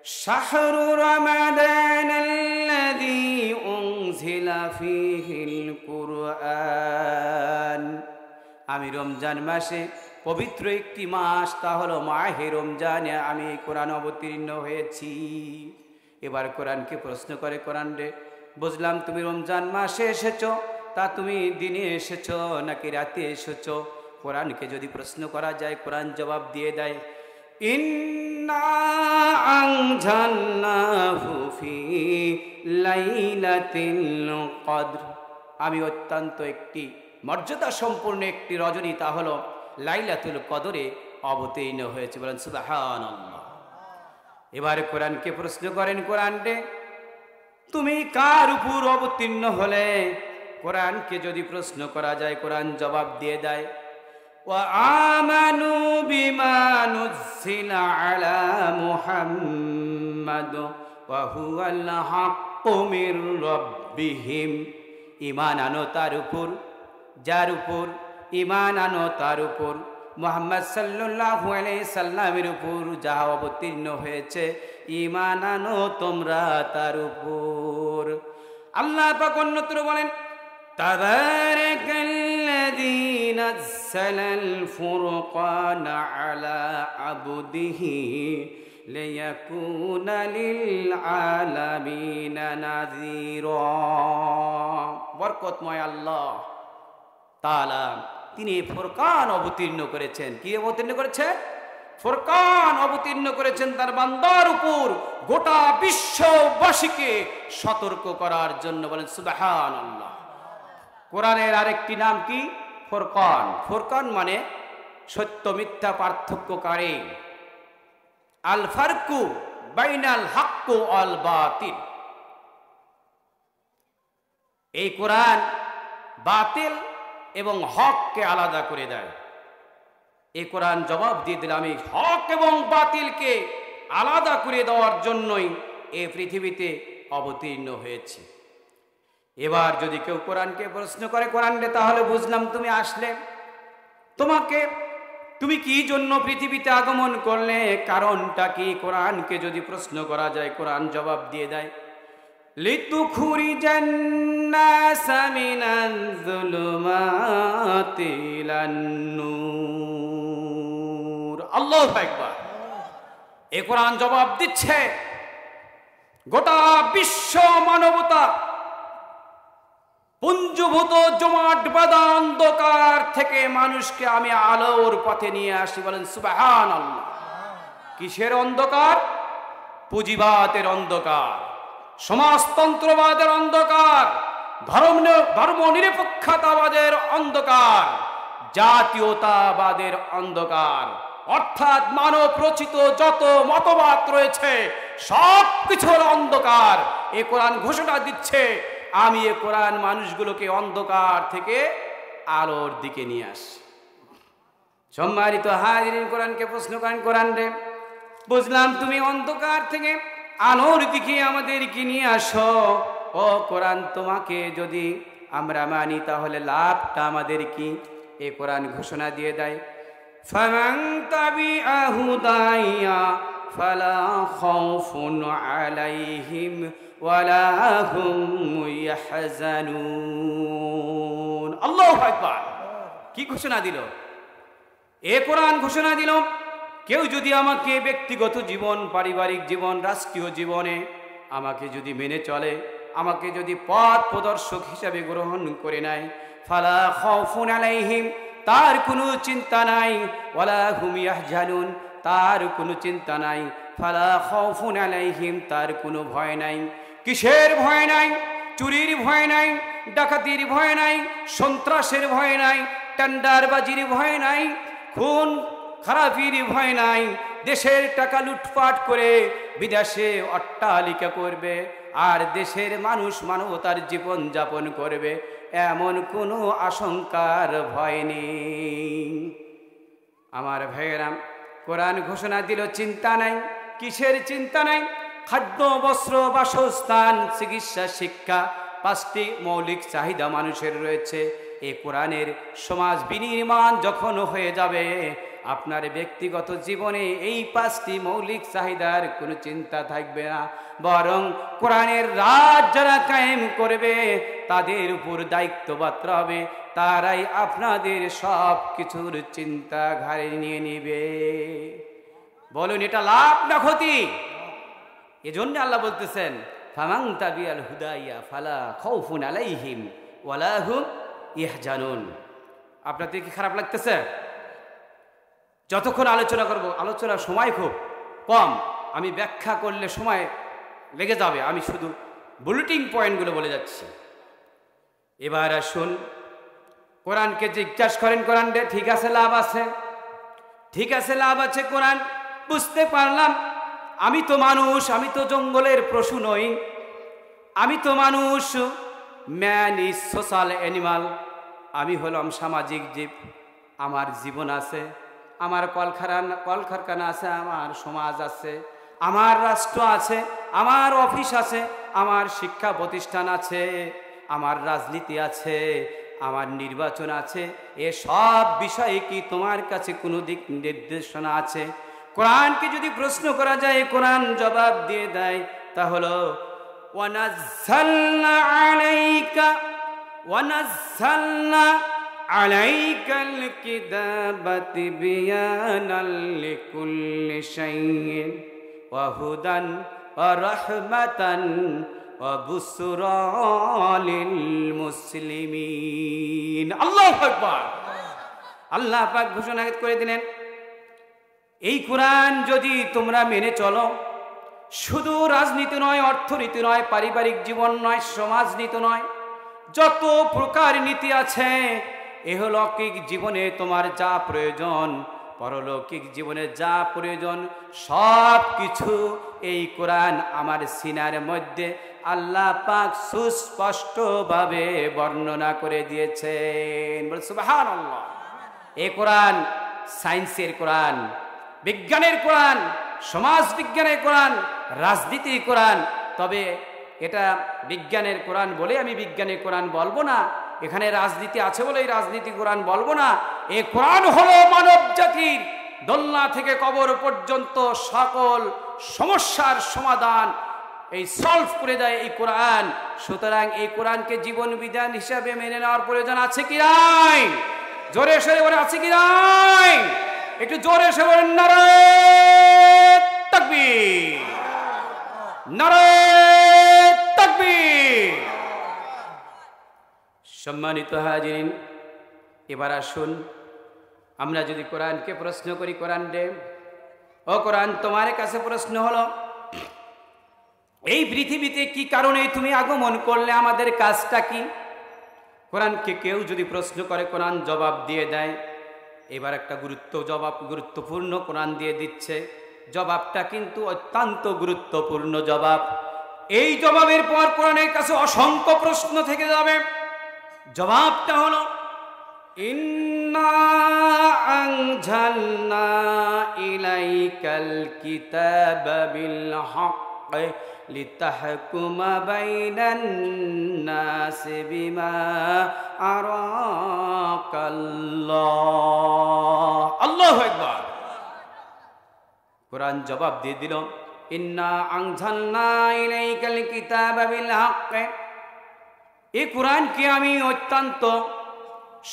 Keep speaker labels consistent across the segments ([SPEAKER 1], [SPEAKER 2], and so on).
[SPEAKER 1] শাহরু রমাদানাল্লাযী উনজিলা ফীহিল কুরআন। আমি রমজান মাসে পবিত্র একটি মাস, তা হলো মাহে রমজানে আমি কোরআন অবতীর্ণ হয়েছি। এবার কোরআনকে প্রশ্ন করে, কোরআন রে, বুঝলাম তুমি রমজান মাসে এসেছো, তা তুমি দিনে এসেছো নাকি রাতে এসেছো? কোরআনকে যদি প্রশ্ন করা যায়, কোরআন জবাব দিয়ে দেয়, ইন্না আনজালনাহু ফী লাইলাতিল কদর। আমি অত্যন্ত একটি মর্যাদা সম্পূর্ণ একটি রজনী, তা হলো লাইলাতুল কদরে অবতীর্ণ হয়েছে। বলেন সুবহানাল্লাহ। এবারে কোরআনকে প্রশ্ন করেন, কোরআন রে, তুমি কার উপর অবতীর্ণ হলে? কোরআনকে যদি প্রশ্ন করা যায়, কোরআন জবাব দিয়ে দেয়, ওয়া আমানু বিমা নুযিলা আলা মুহাম্মাদ ওয়া হুয়াল হাক্কু মির রাব্বিহিম। ঈমান আনো তার উপর, যার উপর ঈমান আনো তার উপর, মুহাম্মদ সাল্লাল্লাহু আলাইহি সাল্লামের উপর যাহা অবতীর্ণ হয়েছে, ঈমান আনো তোমরা তার উপর। আল্লাহ পাক অন্যত্র বলেন, তাবারাকাল্লাযী নাযালাল ফুরকানা আলা আবদিহি লিয়াকুনা লিল আলামিনা নাযীরা। বরকতময় আল্লাহ তাআলা তিনি ফুরকান অবতীর্ণ করেছেন। কি অবতীর্ণ করেছেন? ফুরকান অবতীর্ণ করেছেন তার বান্দার উপর, গোটা বিশ্ববাসীকে সতর্ক করার জন্য। বলেন সুবহানাল্লাহ। কোরআনের আরেকটি নাম কি? ফুরকান। ফুরকান মানে সত্য মিথ্যা পার্থক্যকারী। আল ফারকু বাইনাল হাক্কু আল বাতিল। এই কোরআন বাতিল এবং হককে আলাদা করে দেয়। এই কোরআন জবাব দিয়ে দিলাম, আমি হক এবং বাতিলকে আলাদা করে দেওয়ার জন্যই এই পৃথিবীতে অবতীর্ণ হয়েছে। এবার যদি কেউ কোরআনকে প্রশ্ন করে, কোরআন রে, তাহলে বুঝলাম তুমি আসলে, তুমি কি জন্য পৃথিবীতে আগমন করলে, কারণটা কি? কোরআনকে যদি প্রশ্ন করা যায়, কোরআন জবাব দিয়ে দেয়, লিতুখরিজান নাসা মিনাজ যুলুমাতি ইলান নূর। আল্লাহু আকবার। এই কোরআন জবাব দিচ্ছে, গোটা বিশ্ব মানবতা পুঞ্জভূত জমাট বাঁধা অন্ধকার থেকে মানুষকে আমি আলোর পথে নিয়ে আসি। বলেন সুবহানাল্লাহ। কিসের অন্ধকার? পুঁজিবাদের অন্ধকার, সমাজতন্ত্রবাদের অন্ধকার, ধর্ম নিরপেক্ষতাবাদের অন্ধকার, জাতীয়তাবাদের অন্ধকার, অর্থাৎ মানব রচিত যত মতবাদ রয়েছে সব কিছুর অন্ধকার। এ কোরআন ঘোষণা দিচ্ছে, আমি এ কোরআন মানুষগুলোকে অন্ধকার থেকে আলোর দিকে নিয়ে আসি। সম্মানিত হাজিরিন, কোরআনকে প্রশ্ন করেন, কোরআন রে, বুঝলাম তুমি অন্ধকার থেকে আলোর দিকে আমাদেরকে নিয়ে আসো। ও কোরআন, তোমাকে যদি আমরা মানি তাহলে লাভটা আমাদের কি? এ কোরআন ঘোষণা দিয়ে দেয়, ফামান তাবিআ হুদায়া ফালা খাউফুন আলাইহিম ওয়ালা হুম ইয়াহজানুন। আল্লাহু আকবার। কি ঘোষণা দিল? এ কোরআন ঘোষণা দিল, কেউ যদি আমাকে ব্যক্তিগত জীবন, পারিবারিক জীবন, রাষ্ট্রীয় জীবনে আমাকে যদি মেনে চলে, আমাকে যদি পথ প্রদর্শক হিসাবে গ্রহণ করে নেয়, ফালা খাউফুন আলাইহিম, তার কোনো চিন্তা নাই, ওয়ালা হুম ইয়াহজানুন, তার কোনো চিন্তা নাই, ফালা খাউফুন আলাইহিম, তার কোনো ভয় নাই। কিসের ভয় নাই? চুরির ভয় নাই, ডাকাতির ভয় নাই, সন্ত্রাসের ভয় নাই, টেন্ডারবাজির ভয় নাই, খুন খারাপির ভয় নাই, দেশের টাকা লুটপাট করে বিদেশে অট্টালিকা করবে আর দেশের মানুষ মানবতার জীবন যাপন করবে, এমন কোনো আশঙ্কার ভয় নেই। আমার ভাইয়েরা, কোরআন ঘোষণা দিল চিন্তা নাই। কিসের চিন্তা নাই? খাদ্য, বস্ত্র, বাসস্থান, চিকিৎসা, শিক্ষা, 5টি মৌলিক চাহিদা মানুষের রয়েছে। এই কোরআনের সমাজ বিনির্মাণ যখন হয়ে যাবে, আপনার ব্যক্তিগত জীবনে এই 5টি মৌলিক চাহিদার কোনো চিন্তা থাকবে না, বরং কোরআনের রাজ যারা কায়েম করবে তাদের উপর দায়িত্ববান হবে, তারাই আপনাদের সব কিছুর চিন্তা ঘাড়ে নিয়ে নিবে। বলুন এটা লাভ না ক্ষতি? এজন্য আল্লাহ বলতেছেন ফামান তাবিআল হুদাইয়া ফালা খাউফুন আলাইহিম ওয়ালা হুম ইয়াহজানুন। আপনাদের কি খারাপ লাগতেছে? যতক্ষণ আলোচনা করব, আলোচনার সময় খুব কম, আমি ব্যাখ্যা করলে সময় লেগে যাবে, আমি শুধু বুলেটিন পয়েন্টগুলো বলে যাচ্ছি। এবার আসুন, কোরআনকে জিজ্ঞাসা করেন কোরআন রে ঠিক আছে লাভ আছে, ঠিক আছে লাভ আছে, কোরআন বুঝতে পারলাম। আমি তো মানুষ, আমি তো জঙ্গলের পশু নই, আমি তো মানুষ, ম্যান ইজ সোশ্যাল অ্যানিমাল, আমি হলাম সামাজিক জীব, আমার জীবন আছে, আমার কলকারখানা আছে, আমার সমাজ আছে, আমার রাষ্ট্র আছে, আমার অফিস আছে, আমার শিক্ষা প্রতিষ্ঠান আছে, আমার রাজনীতি আছে, আমার নির্বাচন আছে। এ সব বিষয়ে কি তোমার কাছে কোনো দিক নির্দেশনা আছে? কোরআনকে যদি প্রশ্ন করা যায়, কোরআন জবাব দিয়ে দেয়, তা হলো ওয়ানাজ্জালনা আলাইকাল কিতাবা তিবয়ানাল লিকুল্লি শাইইন ওয়া হুদান ওয়া রাহমাতান ওয়া বুশরা লিল মুসলিমিন। আল্লাহু আকবার। আল্লাহ পাক ঘোষণা করে দিলেন, এই কোরআন যদি তোমরা মেনে চলো, শুধু রাজনীতি নয়, অর্থনীতি নয়, পারিবারিক জীবন নয়, সমাজনীতি নয়, যত প্রকার নীতি আছে, ইহলৌকিক জীবনে তোমার যা প্রয়োজন, পরলৌকিক জীবনে যা প্রয়োজন, সব কিছু এই কোরআন আমার সিনার মধ্যে আল্লাহ পাক সুস্পষ্টভাবে বর্ণনা করে দিয়েছেন। বল সুবহানাল্লাহ। এই কোরআন সায়েন্সের কোরআন, বিজ্ঞানের কোরআন, সমাজ বিজ্ঞানের কোরআন, রাজনীতির কোরআন। তবে এটা বিজ্ঞানের কোরআন বলে আমি বিজ্ঞানের কোরআন বলবো না, এখানে রাজনীতি আছে বলে এই রাজনীতি কোরআন বলবো না। এই কোরআন হলো মানব জাতির দোলনা থেকে কবর পর্যন্ত সকল সমস্যার সমাধান এই সলভ করে দেয় এই কোরআন। সুতরাং এই কোরআনকে জীবন বিধান হিসাবে মেনে নেওয়ার প্রয়োজন আছে কি নাই? জোরে সরে বলে আছে কি নাই? একটু জোরে সরে বলেন নারে তাকবীর, নারে তাকবীর। সম্মানিত হাজিরিন, এবার আসুন আমরা যদি কোরআনকে প্রশ্ন করি, কোরআন রে, ও কোরআন তোমার কাছে প্রশ্ন হলো, এই পৃথিবীতে কি কারণে তুমি আগমন করলে, আমাদের কাজটা কি? কোরআনকে কেউ যদি প্রশ্ন করে, কোরআন জবাব দিয়ে দেয়। এবার একটা গুরুত্বপূর্ণ কোরআন দিয়ে দিচ্ছে, জবাবটা কিন্তু অত্যন্ত গুরুত্বপূর্ণ জবাব। এই জবাবের পর কোরআনের কাছে অসংখ্য প্রশ্ন থেকে যাবে। জবাবটা হলো ইন্না আনজালনা ইলাইকাল কিতাবা বিল হক লিতাহকুমা বাইনান নাসি বিমা আরাকাল্লাহ। আল্লাহু আকবার। কোরআন জবাব দিয়ে দিল, ইন্না আনজালনা ইলাইকাল কিতাবা বিল হক, এই কোরআনকে আমি অত্যন্ত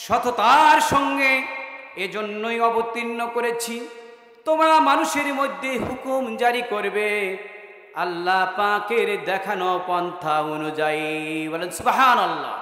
[SPEAKER 1] সততার সঙ্গে এজন্যই অবতীর্ণ করেছি, তোমরা মানুষের মধ্যে হুকুম জারি করবে আল্লাহ পাকের দেখানো পন্থা অনুযায়ী। বলেন সুবহানাল্লাহ।